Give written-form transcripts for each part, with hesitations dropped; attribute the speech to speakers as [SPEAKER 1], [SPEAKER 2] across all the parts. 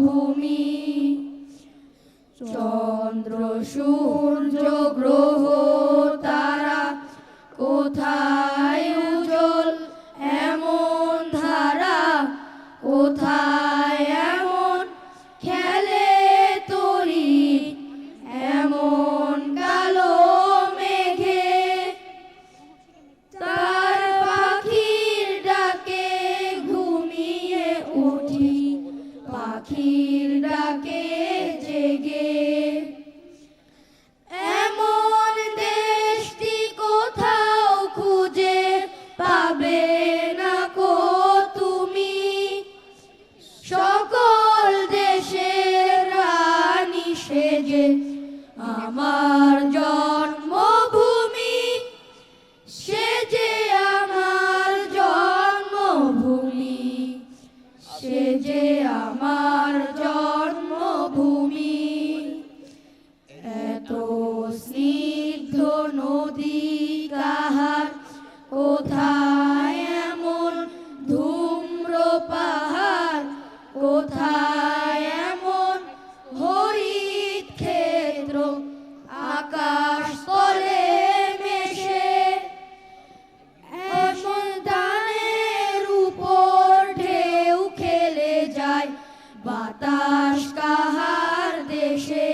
[SPEAKER 1] ভূমি। চন্দ্র সূর্য গ্রহ তারা কোথায় উজ্জ্বল এমন ধারা, কোথায় এমন খেলে তড়িৎ এমন কালো মেঘে। তার পাখির ডাকে ঘুমিয়ে উঠি, পাখির ডাকে জেগে। এমন দেশটি কোথাও খুঁজে পাবে না কো তুমি, সকল দেশের রানী সেজে আমার জন্মভূমি, সেজে আমার জন্মভূমি, সেজে আমার জন্মভূমি। এত স্নিগ্ধ নদী কাহার, কোথায় এমন ধূম্র পাহাড়, কোথায় এমন হরিত ক্ষেত্র আকাশ তলে মেশে। এমন ধানের উপর ঢেউ খেলে যায় বাতাস কাহার দেশে।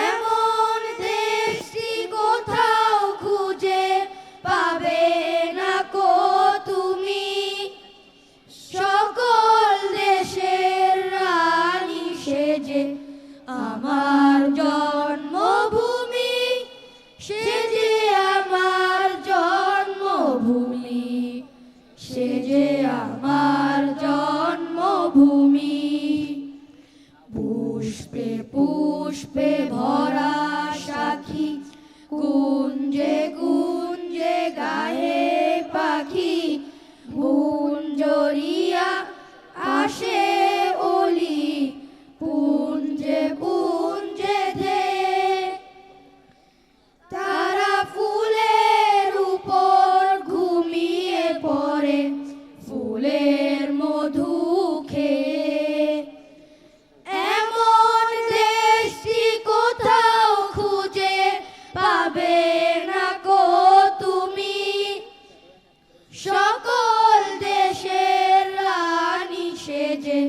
[SPEAKER 1] এমন দেশটি কোথাও খুঁজে পাবে না কো তুমি, সকল দেশের রানী সেজে আমার জন্মভূমি, সেজে আমার জন্মভূমি, সেজে আমার জন্মভূমি। পুষ্পে পুষ্পে ভরা সাখী, কুঞ্জে কুঞ্জে গায়ে পাখি, গুঞ্জরিয়া আসে ওলি পুঞ্জে পুঞ্জে ধে। তারা ফুলের উপর ঘুমিয়ে পড়ে ফুলের মধু খেয়ে। এমন দেশটি কোথাও খুঁজে পাবে না কো তুমি, সকল দেশের রানী সেজে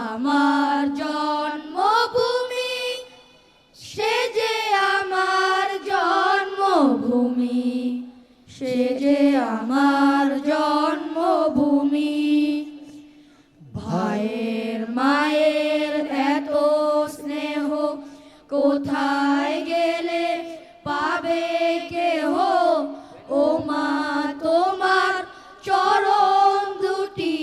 [SPEAKER 1] আমার জন্মভূমি, সেজে আমার জন্মভূমি, সেজে আমার জন্মভূমি। ভাইয়ের মায়ের এত স্নেহ কোথায় গেলে পাবে কেহ, ও মা তোমার চরণ দুটি